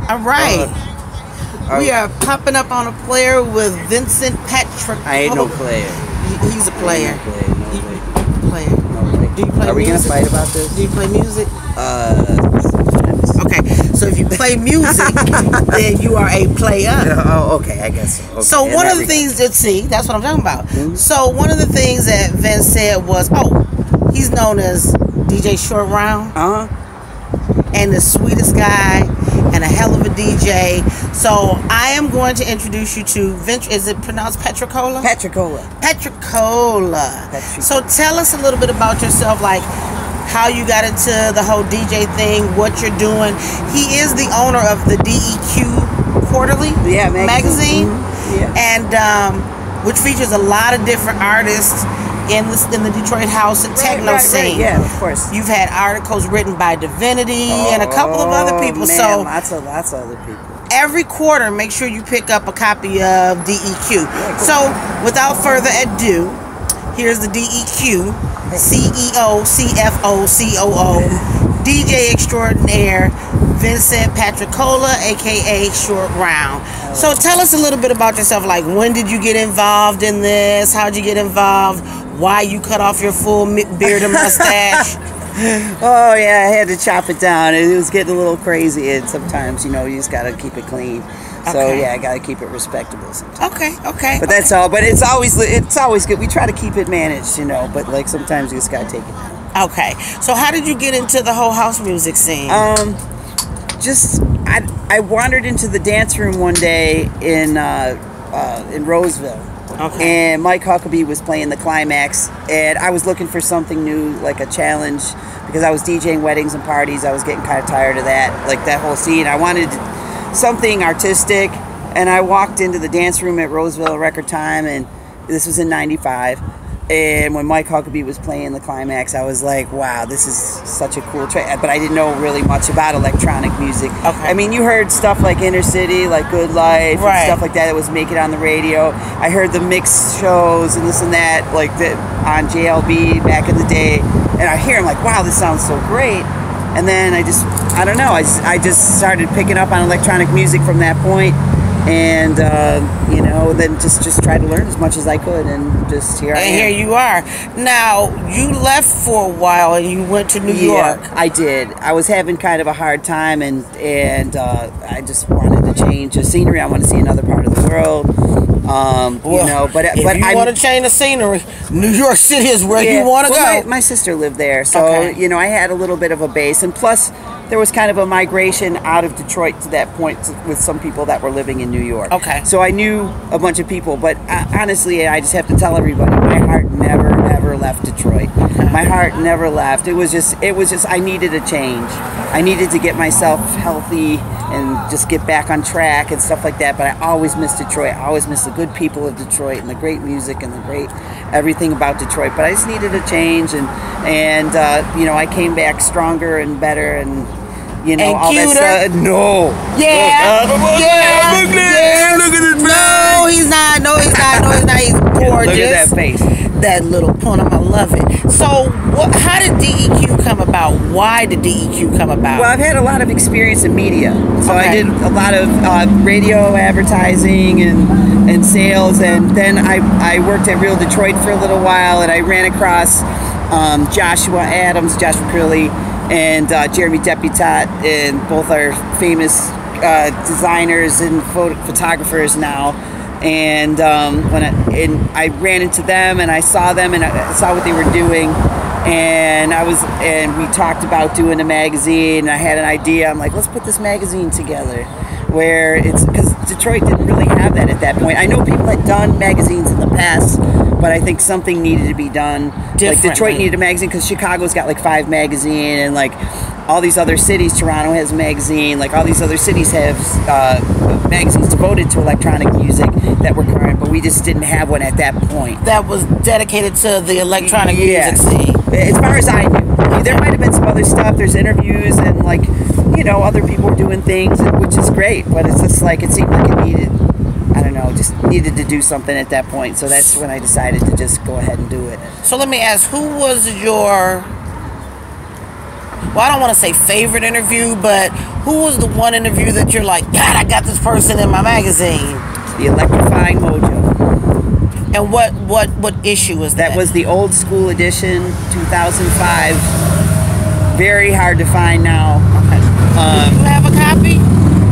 All right. We are popping up on a player with Vincent Patricola. I ain't no player. He's a player. No way. Player. No way. Do you play Are we music? gonna fight about this? Do you play music? Okay, so if you play music, then you are a player. Oh, okay, I guess so. Okay. So one of the things that, see, that's what I'm talking about. Mm-hmm. So one of the things that Vince said was, he's known as DJ Short Round. And the sweetest guy and a hell of a DJ. So I am going to introduce you to Vince. Is it pronounced Patricola? Patricola. So tell us a little bit about yourself, like how you got into the whole DJ thing, what you're doing. He is the owner of the DEQ Quarterly magazine. Mm-hmm. And which features a lot of different artists in the Detroit house and techno scene. Yeah, of course. You've had articles written by Divinity and a couple of other people. Man, so lots of other people. Every quarter, make sure you pick up a copy of DEQ. Yeah, cool. So without further ado, here's the DEQ CEO, CFO, COO, DJ extraordinaire, Vincent Patricola, aka Short Round. So tell us a little bit about yourself. Like, when did you get involved in this? How'd you get involved? Why you cut off your full beard and mustache? Oh yeah, I had to chop it down. It was getting a little crazy, and sometimes you just gotta keep it clean. So yeah, I gotta keep it respectable sometimes. Okay. But that's all. But it's always good. We try to keep it managed, but like sometimes you just gotta take it down. Okay. So how did you get into the whole house music scene? I wandered into the dance room one day in Roseville. Okay. And Mike Huckabee was playing the Climax, and I was looking for something new, like a challenge, because I was DJing weddings and parties. I was getting kind of tired of that, like that whole scene. I wanted something artistic, and I walked into the dance room at Roseville Record Time, and this was in '95. And when Mike Huckabee was playing the Climax, I was like, wow, this is such a cool track. But I didn't know really much about electronic music. Okay. I mean, you heard stuff like Inner City, like Good Life, and stuff like that was making it on the radio. I heard the mix shows and this and that, like on JLB back in the day. And I hear them like, wow, this sounds so great. And then I don't know, I just started picking up on electronic music from that point. And then just try to learn as much as I could, and just here I am. And here you are. Now, you left for a while and you went to New York. I did. I was having kind of a hard time, and I just wanted to change the scenery. I want to see another part of the world. But if you want to change the scenery, New York City is where you want to go. My sister lived there, so I had a little bit of a base, and plus there was kind of a migration out of Detroit to that point with some people that were living in New York. Okay. So I knew a bunch of people, but honestly, I just have to tell everybody, my heart never left Detroit. My heart never left. It was just I needed a change. I needed to get myself healthy and just get back on track and stuff like that. But I always miss Detroit. I always miss the good people of Detroit and the great music and the great everything about Detroit. But I just needed a change, and I came back stronger and better, and all cuter. that stuff. No. Yeah. Look at his face. No, he's not. He's gorgeous. Look at that face. That little punum, I love it. So, how did DEQ come about? Why did DEQ come about? Well, I've had a lot of experience in media. So I did a lot of radio advertising and sales, and then I worked at Real Detroit for a little while, and I ran across Joshua Curley, and Jeremy Deputat, and both are famous designers and photographers now. And I ran into them, and I saw them, and I saw what they were doing, and we talked about doing a magazine. And I had an idea. I'm like, let's put this magazine together, where it's because Detroit didn't really have that at that point. I know people had done magazines in the past, but I think something needed to be done. Like Detroit needed a magazine because Chicago's got like 5 magazine, and like all these other cities, Toronto has a magazine, like all these other cities have magazines devoted to electronic music that were current, but we just didn't have one at that point. That was dedicated to the electronic music scene. As far as I knew. There might have been some other stuff. There's interviews and like, other people doing things, which is great, but it's just like it seemed like it needed, I don't know, just needed to do something at that point. So that's when I decided to just go ahead and do it. So let me ask, who was your well, I don't want to say favorite interview, but who was the one interview that you're like, God, I got this person in my magazine? The Electrifying Mojo. And what issue was that? That was the old school edition, 2005. Very hard to find now. Okay. Do you have a copy?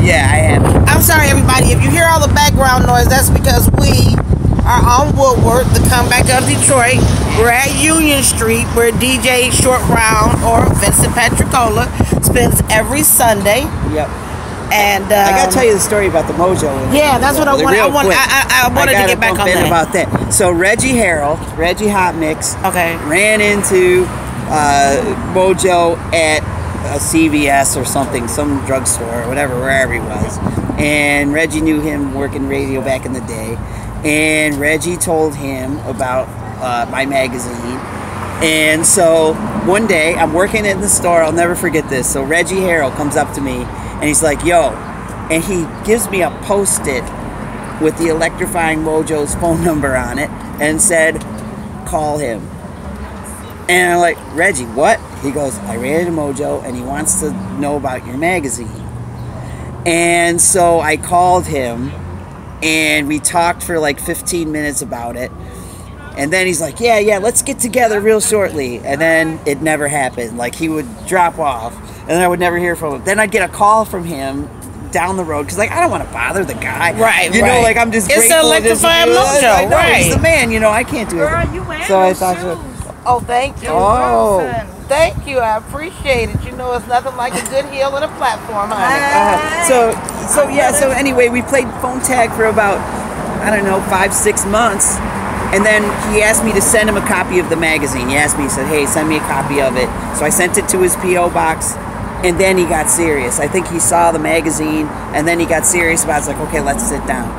Yeah, I have. I'm sorry, everybody. If you hear all the background noise, that's because we are on Woodward, the comeback of Detroit. We're at Union Street, where DJ Short Round or Vincent Patricola spends every Sunday. Yep. And I gotta tell you the story about the Mojo. Yeah, that's what I wanted. I wanted to get back on that. About that. So Reggie Hot Mix, okay, ran into Mojo at a CVS or something, some drugstore or whatever, wherever he was. And Reggie knew him working radio back in the day. And Reggie told him about my magazine. And so one day I'm working in the store. I'll never forget this. So Reggie Harrell comes up to me and he's like, yo, and he gives me a Post-it with the Electrifying Mojo's phone number on it and said, call him. And I'm like, Reggie, what? He goes, I ran into Mojo and he wants to know about your magazine. And so I called him and we talked for like 15 minutes about it. And then he's like, yeah, let's get together real shortly. And then it never happened. Like, he would drop off and then I would never hear from him. Then I'd get a call from him down the road because, like, I don't want to bother the guy. Right, you know, like, I'm just it's grateful. It's Electrifying Mojo, I know, right. He's the man, you know, I can't do it. Girl, you wearing so I those thought, shoes. Oh, thank you. Oh. Thank you. I appreciate it. You know, it's nothing like a good heel and a platform, honey. So anyway, we played phone tag for about, I don't know, 5-6 months. And then he asked me to send him a copy of the magazine. He asked me, he said, hey, send me a copy of it. So I sent it to his P.O. box. And then he got serious. I think he saw the magazine and then he got serious about it. It's like, okay, let's sit down.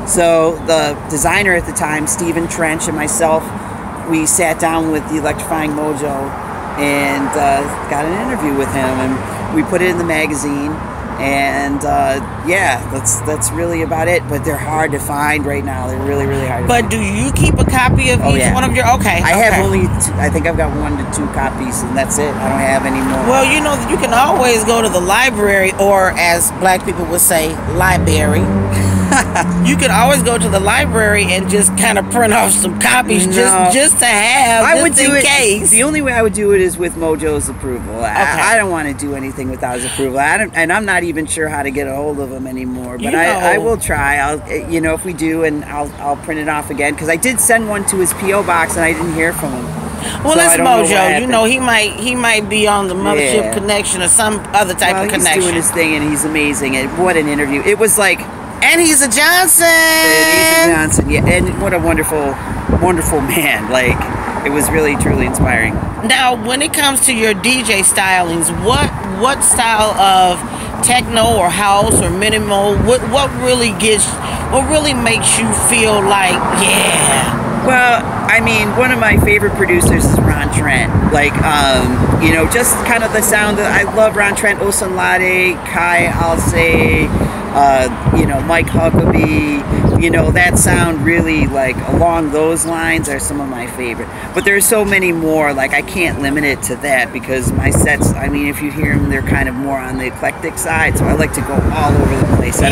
So the designer at the time, Stephen Trench, and myself, we sat down with the Electrifying Mojo and got an interview with him. And we put it in the magazine. And yeah, that's really about it. But they're hard to find right now. They're really, really hard to find. But do you keep a copy of each one of your? Okay. I have only I think I've got 1 to 2 copies, and that's it. I don't have any more. Well, you know, you can always go to the library, or as black people would say, library. You could always go to the library and just kind of print off some copies just to have. I would do it. Case. The only way I would do it is with Mojo's approval. Okay. I don't want to do anything without his approval. And I'm not even sure how to get a hold of him anymore. But I will try. If we do, and I'll print it off again, because I did send one to his P.O. box and I didn't hear from him. Well, it's Mojo. You know, he might be on the Mothership Connection or some other type of connection. He's doing his thing and he's amazing. And what an interview! It was like. And he's a Johnson. Yeah. And what a wonderful, wonderful man. Like, it was really, truly inspiring. Now, when it comes to your DJ stylings, what style of techno or house or minimal, what really makes you feel like, yeah? Well, I mean, one of my favorite producers is Ron Trent. Like, just kind of the sound that I love. Ron Trent, Osun Lade, Kai Alce, Mike Huckabee, that sound really, like, along those lines are some of my favorite. But there's so many more, like, I can't limit it to that because my sets, I mean, if you hear them, they're kind of more on the eclectic side, so I like to go all over the place. I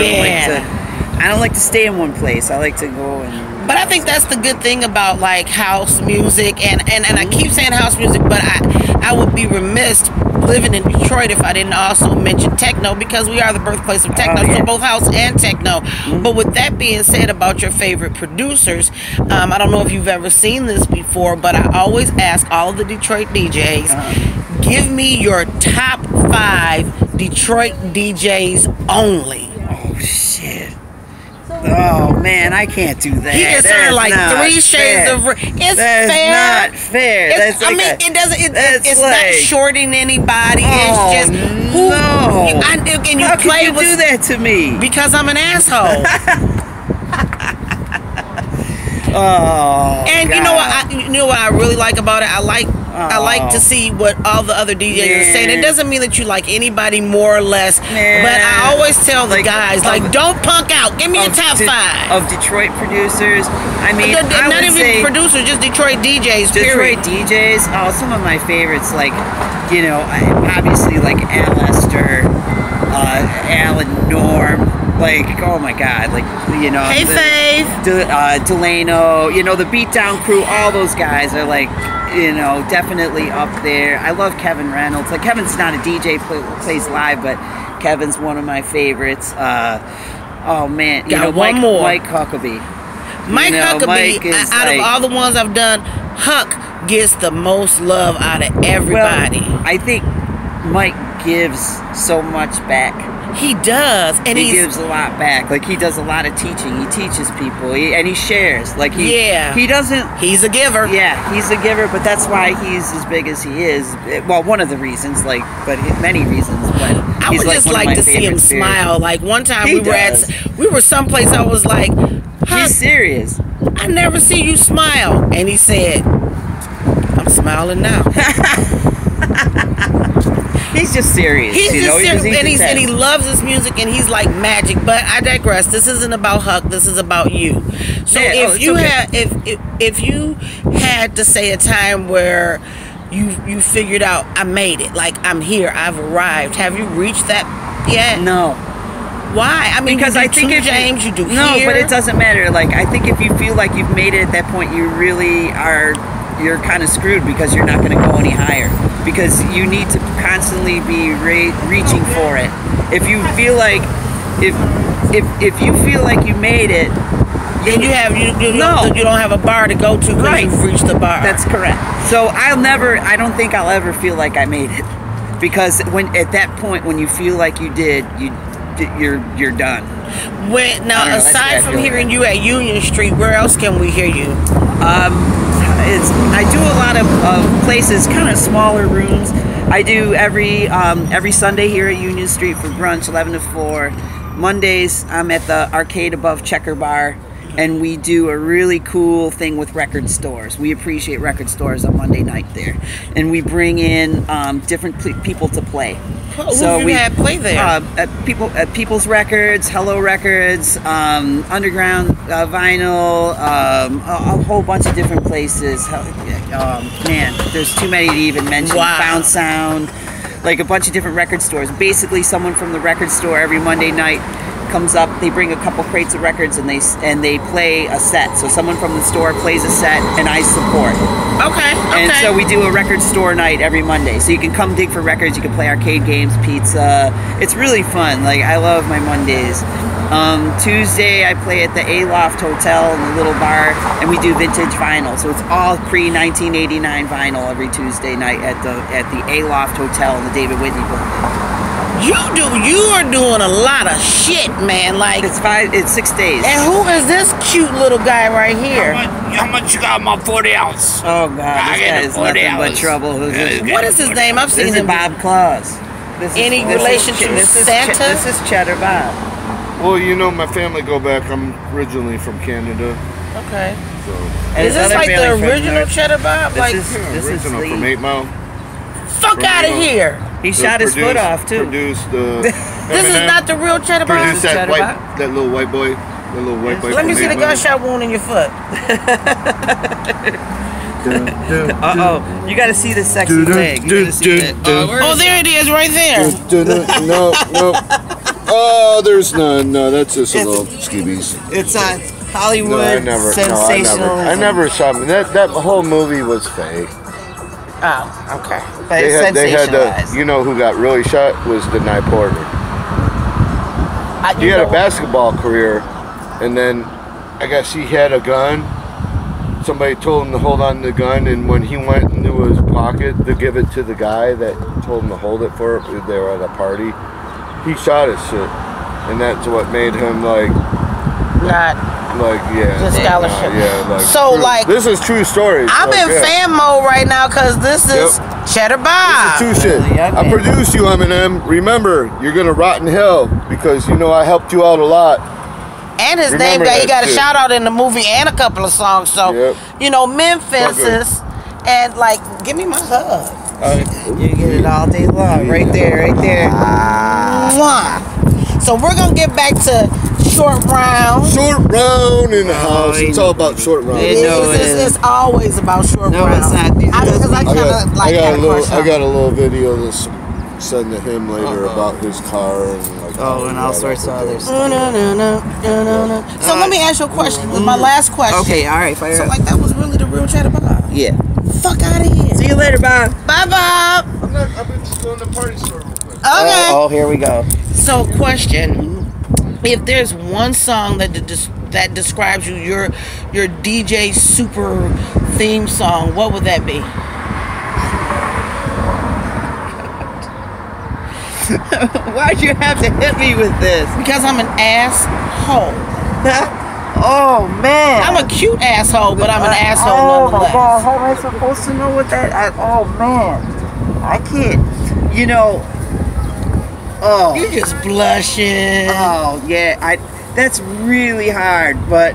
don't like to stay in one place. I like to go and... But I think that's the good thing about, like, house music, and I keep saying house music, but I would be remiss living in Detroit if I didn't also mention techno, because we are the birthplace of techno, so both house and techno. But with that being said about your favorite producers, I don't know if you've ever seen this before, but I always ask all of the Detroit DJs, give me your top 5 Detroit DJs only. Oh, shit. Oh man, I can't do that. He just said like 3 shades of. It's That's fair. Not fair. It's not shorting anybody. Oh, it's just no. And you How play can you do that to me? Because I'm an asshole. Oh. And God. you know what I really like about it? I like I like to see what all the other DJs are saying. It doesn't mean that you like anybody more or less, but I always tell the guys, like, don't punk out. Give me a top 5 of Detroit producers. I mean, not even producers, just Detroit DJs. Detroit DJs. Oh, some of my favorites, like, you know, obviously like Al Lester, Alan Norm. Like, oh my God, like, you know, Hey Faith, Delano, you know, the Beatdown crew, all those guys are like, you know, definitely up there. I love Kevin Reynolds. Like, Kevin's not a DJ, plays live, but Kevin's one of my favorites. Oh man, you know, Mike Huckabee. Mike Huckabee, out of all the ones I've done, Huck gets the most love out of everybody. Well, I think Mike gives so much back. He does, and he gives a lot back. Like, he does a lot of teaching. He teaches people, and he shares. Like, he doesn't. He's a giver. Yeah, he's a giver, but that's why he's as big as he is. Well, one of the reasons, like, but many reasons. But I would just like to see him smile. Like, one time we were someplace. I was like, he's serious. I never see you smile, and he said, "I'm smiling now." He's just serious. He's just serious, and he loves his music, and he's like magic. But I digress. This isn't about Huck. This is about you. So if you had to say a time where you figured out, I made it, like, I'm here, I've arrived. Have you reached that yet? No. Why? I mean, because I think if James, you do no, but it doesn't matter. Like, I think if you feel like you've made it at that point, you really are. You're kind of screwed because you're not going to go any higher, because you need to constantly be reaching for it. If you feel like if you feel like you made it, then you don't have a bar to go to because you've reached the bar. That's correct. So I don't think I'll ever feel like I made it, because when at that point when you feel like you did, you're done. Now, aside from hearing you at Union Street, where else can we hear you? I do a lot of places, kind of smaller rooms. I do every Sunday here at Union Street for brunch, 11 to 4. Mondays, I'm at the Arcade Above Checker Bar, and we do a really cool thing with record stores. We appreciate record stores on Monday night there, and we bring in different people to play. So we had play there. People's Records, Hello Records, Underground Vinyl, a whole bunch of different places. Man, there's too many to even mention. Wow. Found Sound, like a bunch of different record stores. Basically, someone from the record store every Monday night comes up, they bring a couple crates of records, and they play a set. So someone from the store plays a set, and I support. Okay. And so we do a record store night every Monday. So you can come dig for records, you can play arcade games, pizza. It's really fun. Like, I love my Mondays. Tuesday, I play at the Aloft Hotel in the little bar, and we do vintage vinyl. So it's all pre-1989 vinyl every Tuesday night at the Aloft Hotel in the David Whitney building. You are doing a lot of shit, man. Like, it's 6 days. And who is this cute little guy right here? How much you got on my 40 ounce? Oh God, this guy is nothing but trouble. What is his name? I've seen him. This is Bob Claus. Any relation to Santa? This is Cheddar Bob. Well, you know, my family go back. I'm originally from Canada. Okay. So. Is this like the original Cheddar Bob? This is original from 8 Mile. Fuck out of here! He shot his foot off too. Produced this is not the real Cheddar Bob. Produced that little white boy. That little white boy. Let me see the gunshot wound in your foot. Uh-oh. You gotta see the sexy leg. You gotta see that. Oh, there it is, right there. No. Oh, there's none. No, that's just a little skibbies. It's on Hollywood sensational. I never saw him. That whole movie was fake. Oh, okay. But they had you know who got really shot was Denai Porter. He had a basketball career, and then I guess he had a gun. Somebody told him to hold on to the gun, and when he went into his pocket to give it to the guy that told him to hold it for him, they were at a party, he shot his shit, and that's what made him just scholarship. So this is true story. I'm in fan mode right now because this is Cheddar Bob. This is true shit. I produced you, Eminem. Remember, you're gonna rot in hell because you know I helped you out a lot. And his name he got a shout out in the movie and a couple of songs. So you know, Memphis And like, give me my hug. You get it all day long, right there, right there. Mwah. So we're gonna get back to short round. Short round in the house. It's all about short round. It's always about short round. No, it's not. Because I kind of like had a crush on I got a little video to send to him later about his car and like. And all sorts of other stuff. So let me ask you a question. My last question. Okay, all right, fire So up. like that was really the real Chatter Bob. Yeah. Fuck out of here. See you later, Bob. Bye, Bob. I've been just going to the party store real quick. Okay. Oh, here we go. So question: if there's one song that describes you, your DJ super theme song, what would that be? Why'd you have to hit me with this? Because I'm an asshole. Oh man. I'm a cute asshole, but I'm an asshole nonetheless. Oh my God, how am I supposed to know what that? Oh man, I can't. You know. Oh. You just blushing. Oh yeah, that's really hard, but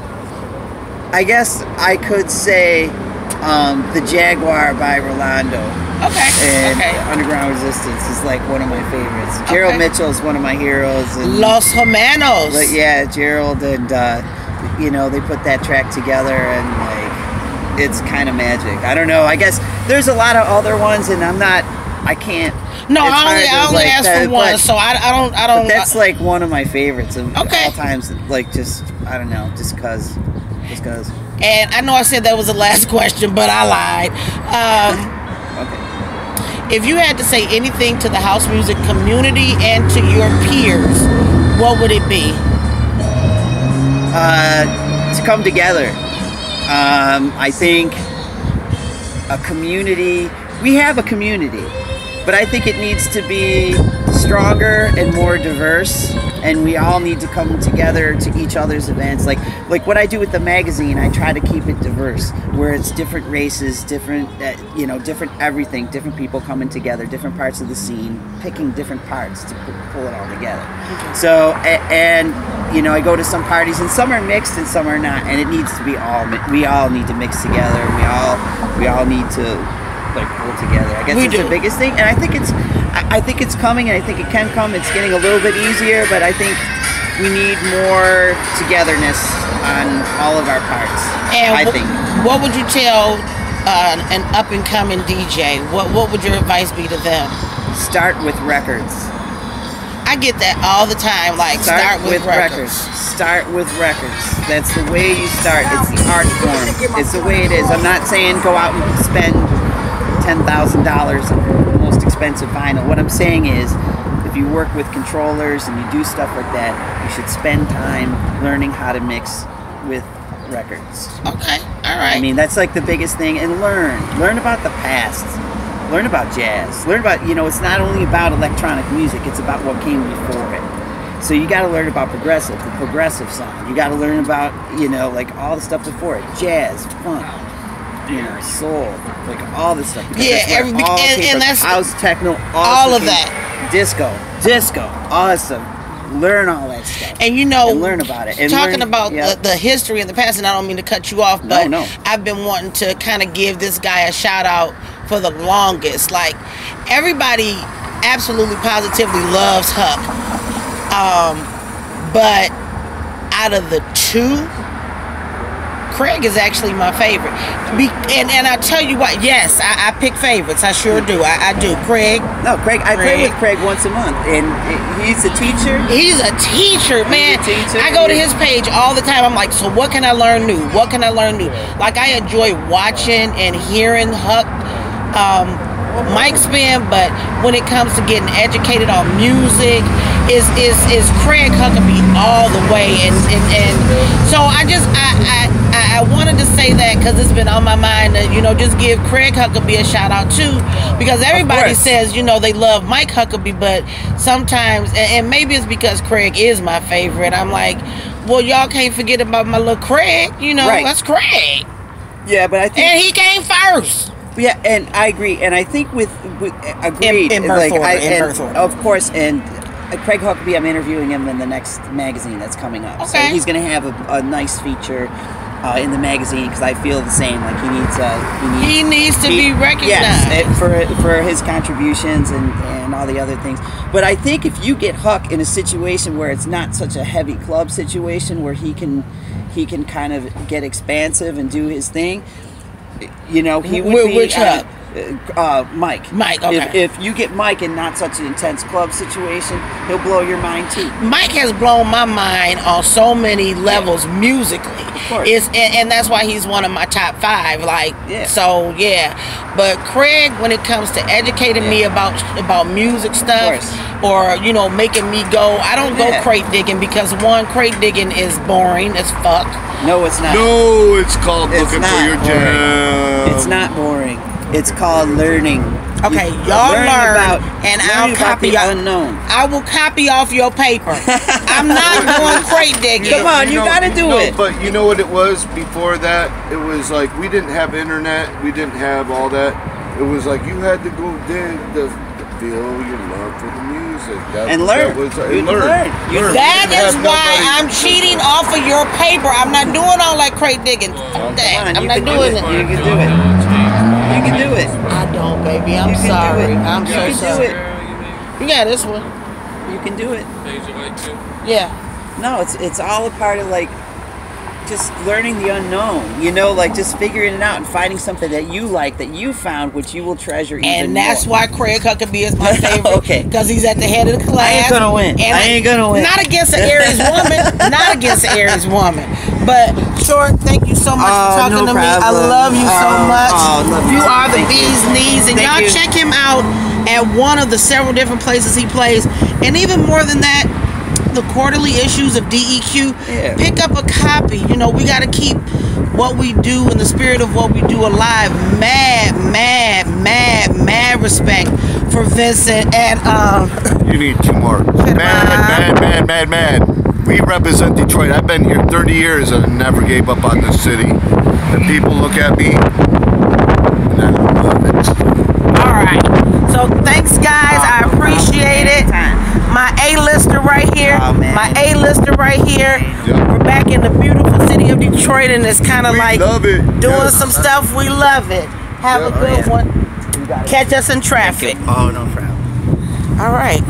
I guess I could say the Jaguar by Rolando. Okay. And okay. Underground Resistance is like one of my favorites. Gerald Mitchell is one of my heroes. And, Los Hermanos. but yeah, Gerald and you know, they put that track together and like it's kind of magic. I don't know. I guess there's a lot of other ones, and I can't. No, I only like, asked for one, so I don't. But that's like one of my favorites of all Okay. times. Like just I don't know, just cause. And I know I said that was the last question, but I lied. Okay. If you had to say anything to the house music community and to your peers, what would it be? To come together. I think a community. We have a community, but I think it needs to be stronger and more diverse, and we all need to come together to each other's events. Like what I do with the magazine, I try to keep it diverse, where it's different races, different different everything, different people coming together, different parts of the scene, picking different parts to pull it all together. So and I go to some parties, and some are mixed and some are not, and it needs to be we all need to mix together. We all need to like pull together. I guess it's the biggest thing, and I think it's coming, and I think it can come. It's getting a little bit easier, but I think we need more togetherness on all of our parts. And I think. What would you tell an up and coming DJ? What would your advice be to them? Start with records. I get that all the time. Like start with records. Start with records. That's the way you start. It's the art form. It's the way it is. I'm not saying go out and spend $10,000 on the most expensive vinyl. What I'm saying is, if you work with controllers and you do stuff like that, you should spend time learning how to mix with records. Okay, all right. I mean, that's like the biggest thing. And learn about the past. Learn about jazz. Learn about, it's not only about electronic music, it's about what came before it. So you got to learn about the progressive sound. You got to learn about, like all the stuff before it. Jazz, funk, soul, like all this stuff. Yeah, and that's house, techno, all of that. Disco, all that stuff. Learn all that stuff. And and learn about it. And talking about the history and the past, and I don't mean to cut you off, but no. I've been wanting to kind of give this guy a shout out for the longest. Like, everybody absolutely positively loves Huck. But out of the two, Craig is actually my favorite. And I'll tell you what, yes, I pick favorites. I sure do. I do. Craig. No, Craig. I play with Craig once a month. And he's a teacher. He's a teacher, man. He's a teacher. I go to his page all the time. I'm like, so what can I learn new? What can I learn new? Like, I enjoy watching and hearing Huck mic spin, but when it comes to getting educated on music, is Craig Huckabee all the way. And so I wanted to say that because it's been on my mind to, just give Craig Huckabee a shout out too, because everybody says, they love Mike Huckabee, but sometimes, and maybe it's because Craig is my favorite, I'm like, well, y'all can't forget about my little Craig, that's Craig. Yeah, but I think... And he came first. Yeah, and I agree, and I think with agreed, in birth order. Of course, and Craig Huckabee, I'm interviewing him in the next magazine that's coming up. Okay. So he's going to have a nice feature. in the magazine, because I feel the same. Like he needs to be recognized. Yes, for his contributions and all the other things. But I think if you get Huck in a situation where it's not such a heavy club situation, where he can kind of get expansive and do his thing, you know, he would be. Which Huck? Mike. Mike, okay. If you get Mike in not such an intense club situation, he'll blow your mind too. Mike has blown my mind on so many levels musically. Of course. And that's why he's one of my top 5. Like, so yeah. But Craig, when it comes to educating me about music stuff, or you know, making me go, I don't go crate digging, because one, crate digging is boring as fuck. No, it's not. No, it's called looking for your jam. It's not boring. It's called learning. Okay, y'all learn, and I'll copy the unknown. I will copy off your paper. I'm not going crate digging. Come on, you gotta do it. But you know what it was before that? It was like we didn't have internet. We didn't have all that. It was like you had to go dig to feel your love for the music. And learn. That is why I'm cheating off of your paper. I'm not doing all that crate digging. I'm not doing it. You can do it. You can do it. I don't, baby. I'm sorry. I'm so sorry. You got this one. You can do it. Yeah. No, it's all a part of like just learning the unknown. You know, like just figuring it out and finding something that you like, that you found, which you will treasure even And that's more. why Craig Huckabee is my favorite. Okay. Because he's at the head of the class. I ain't gonna win. And I ain't gonna win. Not against an Aries woman. Not against an Aries woman. But Short, thank you so much for talking to me. I love you so much. You are the bee's knees. And y'all check him out at one of the several different places he plays. And even more than that, the quarterly issues of DEQ. Yeah. Pick up a copy. You know, we got to keep what we do in the spirit of what we do alive. Mad respect for Vincent and You need 2 more. Mad. We represent Detroit. I've been here 30 years and I never gave up on this city. And people look at me and I love it. Alright. So thanks guys. I appreciate it. My A-lister right here. My A-lister right here. Yep. We're back in the beautiful city of Detroit, and it's kind of like love it. doing some stuff. We love it. Have a good one. Catch us in traffic. Oh, no problem. All right.